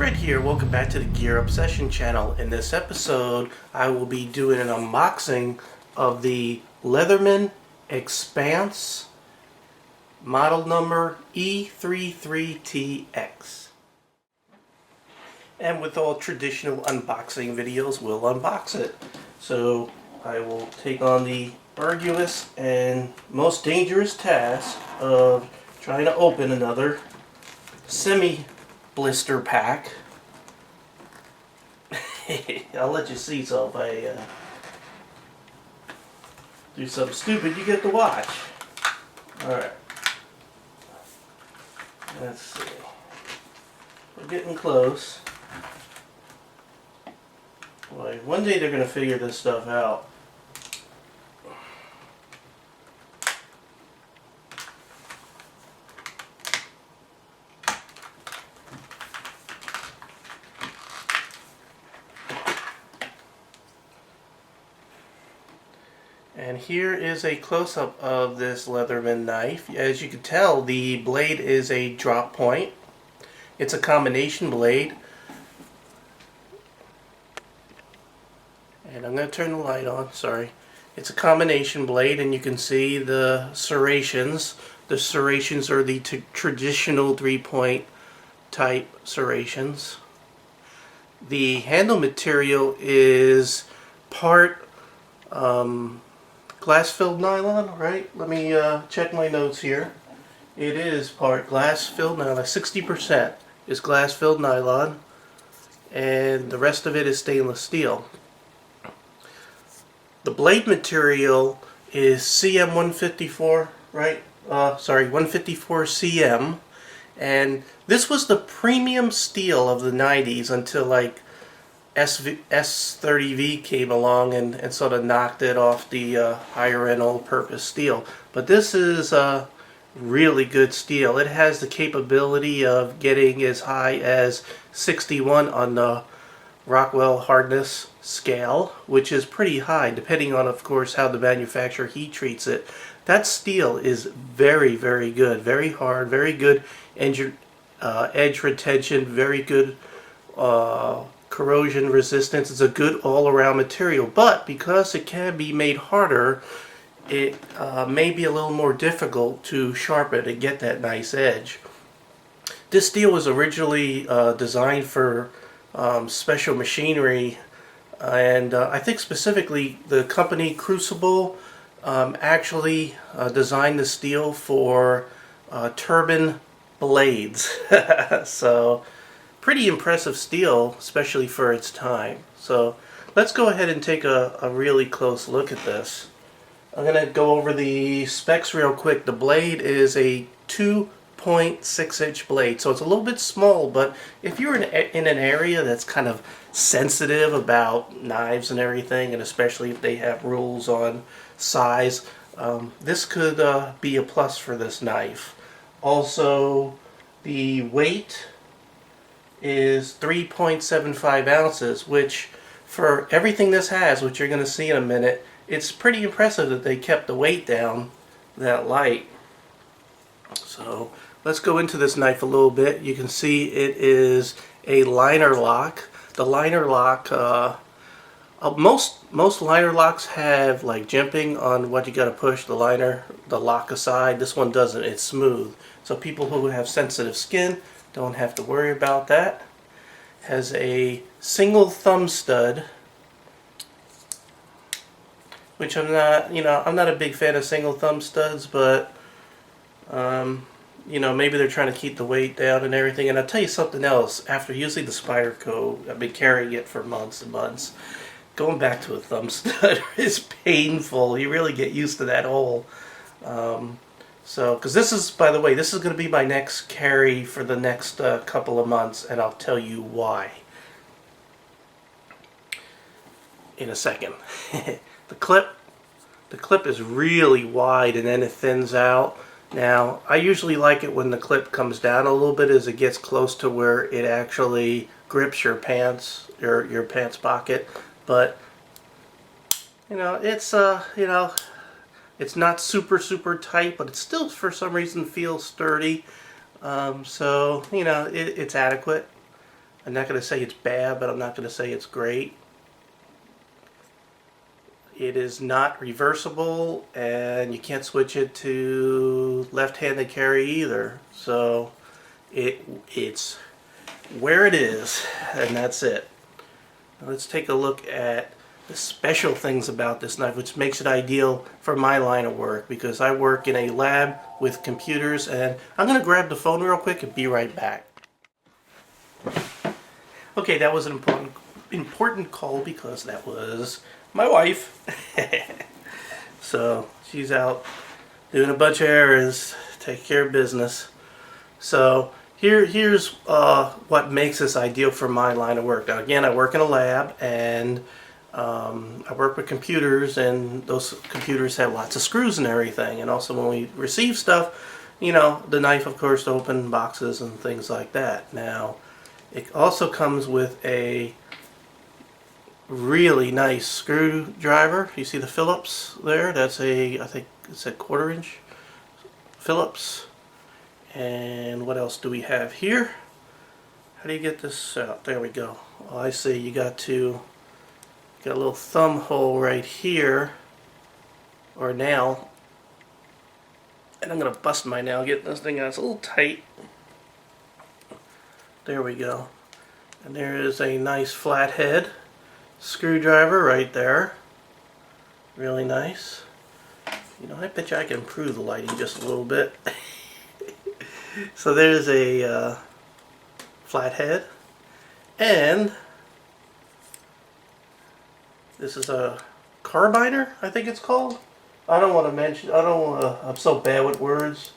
Fred here, welcome back to the Gear Obsession channel. In this episode, I will be doing an unboxing of the Leatherman Expanse, model number e33Tx. And with all traditional unboxing videos, we'll unbox it. So I will take on the arduous and most dangerous task of trying to open another semi-blister pack. I'll let you see, so if I do something stupid, you get to watch. Alright. Let's see. We're getting close. Boy, one day they're going to figure this stuff out. And here is a close-up of this Leatherman knife. As you can tell, the blade is a drop point. It's a combination blade. And I'm going to turn the light on, sorry. It's a combination blade, and you can see the serrations. The serrations are the traditional 3-point type serrations. The handle material is part glass-filled nylon, right? Let me check my notes here. It is part glass-filled nylon. 60% is glass-filled nylon, and the rest of it is stainless steel. The blade material is CM154, right? Sorry, 154 CM, and this was the premium steel of the 90s until like S30V came along and sort of knocked it off the higher end all-purpose steel. But this is really good steel. It has the capability of getting as high as 61 on the Rockwell hardness scale, which is pretty high depending on, of course, how the manufacturer heat treats it. That steel is very, very good, very hard, very good edge retention, very good corrosion resistance. It's a good all-around material, but because it can be made harder, it may be a little more difficult to sharpen and get that nice edge. This steel was originally designed for special machinery, and I think specifically the company Crucible actually designed the steel for turbine blades. So pretty impressive steel, especially for its time. So let's go ahead and take a really close look at this. I'm going to go over the specs real quick. The blade is a 2.6-inch blade, so it's a little bit small, but if you're in an area that's kind of sensitive about knives and everything, and especially if they have rules on size, this could be a plus for this knife. Also, the weight is 3.75 ounces, which for everything this has, which you're going to see in a minute, it's pretty impressive that they kept the weight down that light. So let's go into this knife a little bit. You can see it is a liner lock. The liner lock, most liner locks have like jimping on what you got to push the lock aside. This one doesn't. It's smooth. So people who have sensitive skin don't have to worry about that. Has a single thumb stud, which I'm not a big fan of single thumb studs, but maybe they're trying to keep the weight down and everything. And I'll tell you something else. After using the Spyderco, I've been carrying it for months and months. Going back to a thumb stud is painful. You really get used to that hole. Because this is, by the way, this is going to be my next carry for the next couple of months, and I'll tell you why in a second. The clip is really wide, and then it thins out. Now, I usually like it when the clip comes down a little bit as it gets close to where it actually grips your pants, your pants pocket. But it's not super tight, but it still for some reason feels sturdy. So it's adequate. I'm not going to say it's bad, but I'm not going to say it's great. It is not reversible, and you can't switch it to left-handed carry either. So it's where it is, and that's it. Now let's take a look at the special things about this knife, which makes it ideal for my line of work, because I work in a lab with computers. And I'm going to grab the phone real quick and be right back. Okay, that was an important call, because that was my wife. So she's out doing a bunch of errands, taking care of business. So here's what makes this ideal for my line of work. Now again, I work in a lab, and I work with computers, and those computers have lots of screws and everything. And also when we receive stuff, you know, the knife, of course, to open boxes and things like that. Now, it also comes with a really nice screwdriver. You see the Phillips there? That's I think it's a 1/4 inch Phillips. And what else do we have here? How do you get this out? There we go. Oh, I see. You got a little thumb hole right here, or nail. And I'm going to bust my nail getting this thing out. It's a little tight. There we go. And there is a nice flathead screwdriver right there. Really nice. You know, I bet you I can improve the lighting just a little bit. So there's a flathead, and this is a carbiner, I think it's called. I don't want to mention. I'm so bad with words.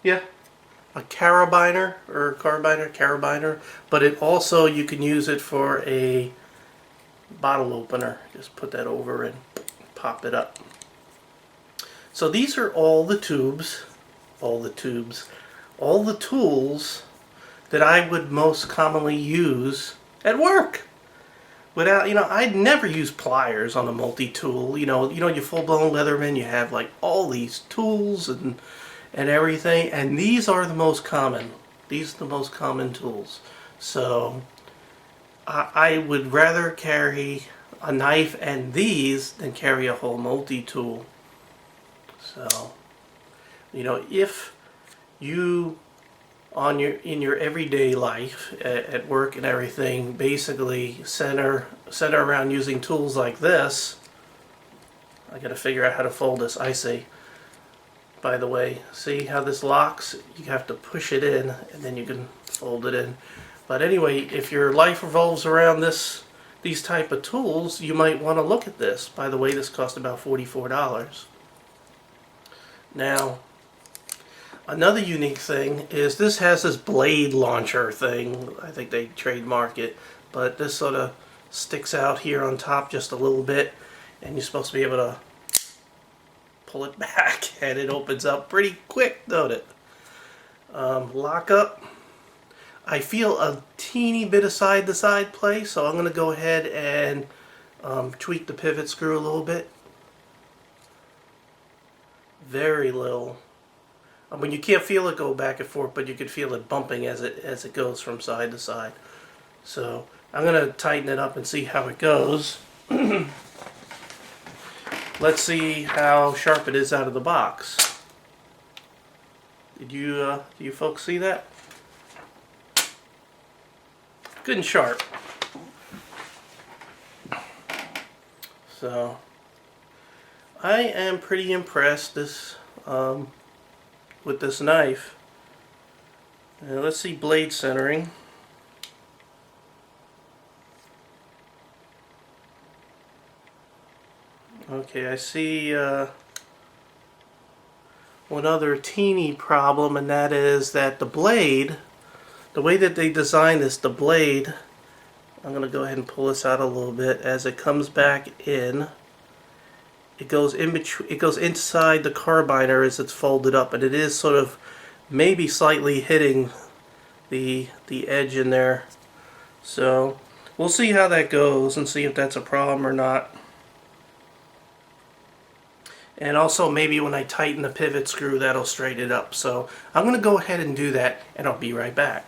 Yeah, a carabiner or carabiner. But it also, you can use it for a bottle opener. Just put that over and pop it up. So these are all the tubes, all the tools that I would most commonly use at work. Without, you know, I'd never use pliers on a multi-tool. You know, your full-blown Leatherman, you have like all these tools and everything, and these are the most common. These are the most common tools. So I would rather carry a knife and these than carry a whole multi-tool. So, you know, if you in your everyday life at work and everything basically center around using tools like this, I gotta figure out how to fold this. I see. By the way, see how this locks? You have to push it in and then you can fold it in. But anyway, if your life revolves around these type of tools, you might want to look at this. By the way, this cost about $44. Now, another unique thing is this has this blade launcher thing. I think they trademark it, but this sort of sticks out here on top just a little bit, and you're supposed to be able to pull it back, and it opens up pretty quick, don't it? Lock up. I feel a teeny bit of side-to-side play, so I'm going to go ahead and tweak the pivot screw a little bit. Very little. I mean, you can't feel it go back and forth, but you can feel it bumping as it goes from side to side. So I'm going to tighten it up and see how it goes. Let's see how sharp it is out of the box. Do you folks see that? Good and sharp. So I am pretty impressed with this knife. Now let's see blade centering. Okay, I see one other teeny problem, and that is that the blade, the way that they designed this, the blade, I'm going to go ahead and pull this out a little bit. As it comes back in, it goes in between, it goes inside the carbiner as it's folded up, and it is sort of maybe slightly hitting the edge in there. So we'll see how that goes and see if that's a problem or not. And also maybe when I tighten the pivot screw, that'll straighten it up. So I'm going to go ahead and do that, and I'll be right back.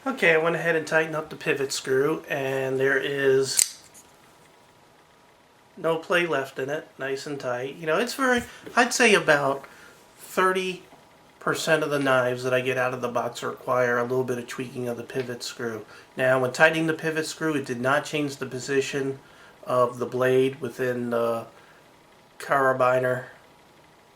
Okay, I went ahead and tightened up the pivot screw, and there is no play left in it, nice and tight. You know, it's very, I'd say about 30% of the knives that I get out of the box require a little bit of tweaking of the pivot screw. Now, when tightening the pivot screw, it did not change the position of the blade within the carabiner.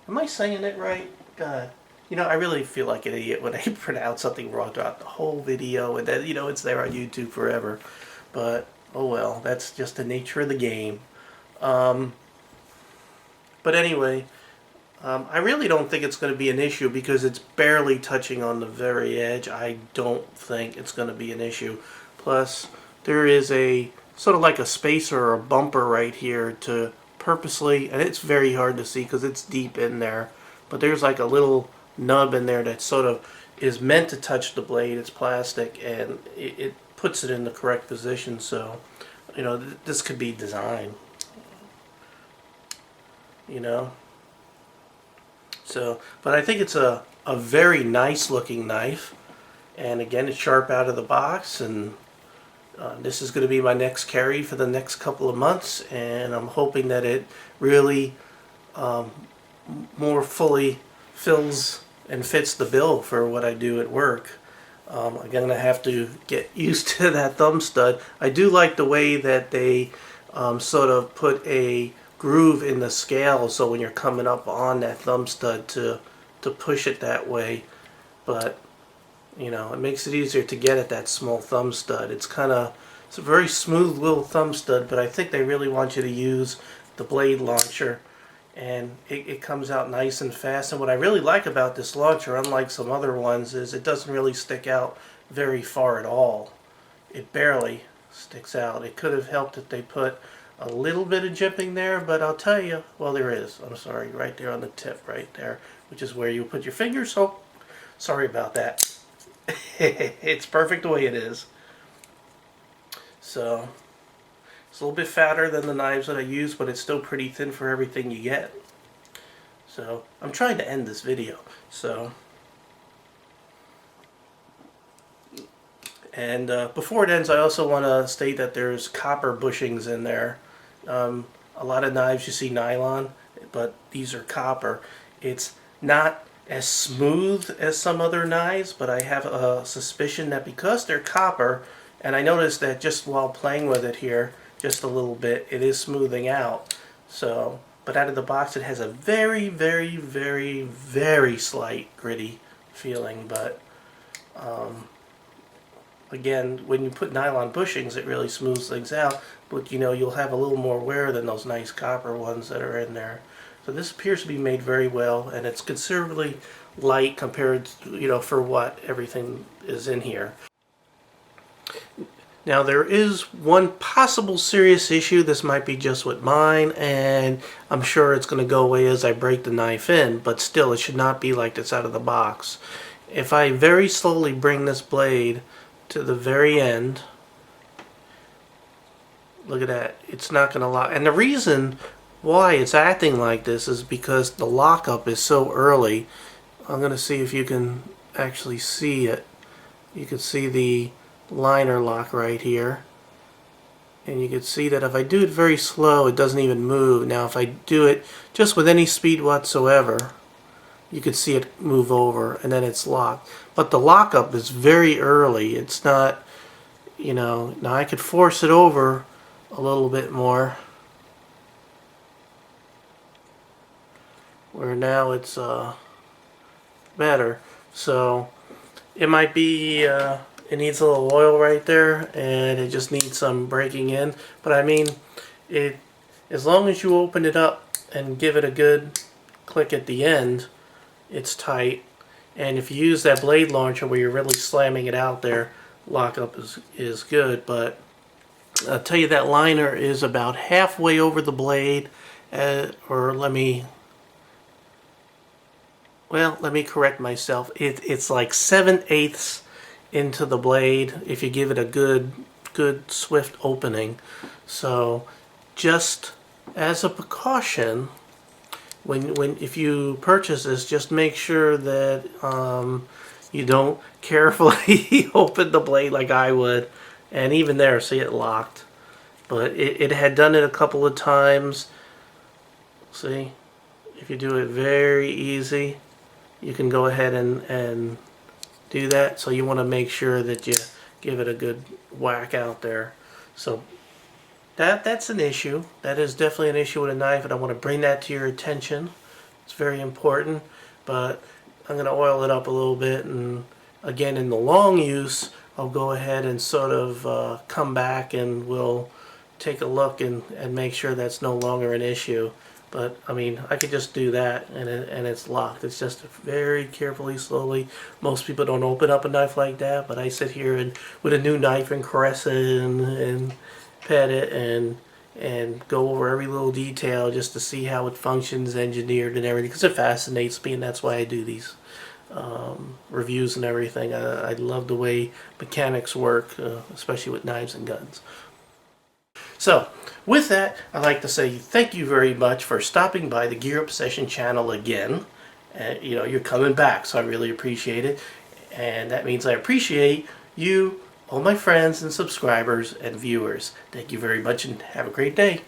Am I saying it right? God. You know, I really feel like an idiot when I pronounce something wrong throughout the whole video, and then, you know, it's there on YouTube forever. But, oh well, that's just the nature of the game. But anyway, I really don't think it's going to be an issue because it's barely touching on the very edge. I don't think it's going to be an issue. Plus, there is a sort of like a spacer or a bumper right here to purposely, and it's very hard to see because it's deep in there, but there's like a little nub in there that sort of is meant to touch the blade. It's plastic, and it puts it in the correct position. So, you know, this could be designed, you know. So, but I think it's a very nice looking knife, and again, it's sharp out of the box, and this is going to be my next carry for the next couple of months, and I'm hoping that it really more fully fills and fits the bill for what I do at work. I'm going to have to get used to that thumb stud. I do like the way that they sort of put a groove in the scale, so when you're coming up on that thumb stud to push it that way. But you know, it makes it easier to get at that small thumb stud. It's a very smooth little thumb stud, but I think they really want you to use the blade launcher, and it comes out nice and fast. And what I really like about this launcher, unlike some other ones, is it doesn't really stick out very far at all. It barely sticks out. It could have helped if they put a little bit of jimping there, but I'll tell you, well, there is. I'm sorry, right there on the tip, right there, which is where you put your finger. So sorry about that. It's perfect the way it is. So it's a little bit fatter than the knives that I use, but it's still pretty thin for everything you get. So I'm trying to end this video. So, and before it ends, I also want to state that there's copper bushings in there. A lot of knives you see nylon, but these are copper. It's not as smooth as some other knives, but I have a suspicion that because they're copper, and I noticed that just while playing with it here just a little bit, it is smoothing out. So, but out of the box it has a very, very, very, very slight gritty feeling. But again, when you put nylon bushings, it really smooths things out, but you know, you'll have a little more wear than those nice copper ones that are in there. So this appears to be made very well, and it's considerably light compared to, you know, for what everything is in here. Now there is one possible serious issue. This might be just with mine, and I'm sure it's going to go away as I break the knife in, but still it should not be like this out of the box. If I very slowly bring this blade to the very end, look at that, it's not going to lock. And the reason why it's acting like this is because the lockup is so early. I'm going to see if you can actually see it. You can see the liner lock right here, and you can see that if I do it very slow, it doesn't even move. Now if I do it just with any speed whatsoever, you can see it move over, and then it's locked. But the lockup is very early. It's not, you know, now I could force it over a little bit more, where now it's better. So it might be it needs a little oil right there, and it just needs some breaking in. But I mean, it, as long as you open it up and give it a good click at the end, it's tight. And if you use that blade launcher where you're really slamming it out there, lockup is good. But I'll tell you, that liner is about halfway over the blade, or let me correct myself. It's like 7/8 into the blade if you give it a good swift opening. So just as a precaution, if you purchase this, just make sure that you don't carefully open the blade like I would. And even there, see, it locked. But it had done it a couple of times. See, if you do it very easy, you can go ahead and do that. So you want to make sure that you give it a good whack out there. So that's an issue. That is definitely an issue with a knife, and I want to bring that to your attention. It's very important. But I'm going to oil it up a little bit, and again, in the long use, I'll go ahead and sort of come back and we'll take a look and make sure that's no longer an issue. But I mean, I could just do that and it's locked. It's just very carefully, slowly. Most people don't open up a knife like that, but I sit here and with a new knife and caress it and pet it and go over every little detail just to see how it functions, engineered and everything, because it fascinates me, and that's why I do these reviews and everything. I love the way mechanics work, especially with knives and guns. So, with that, I'd like to say thank you very much for stopping by the Gear Obsession channel again. You know, you're coming back, so I really appreciate it. And that means I appreciate you, all my friends and subscribers and viewers. Thank you very much and have a great day.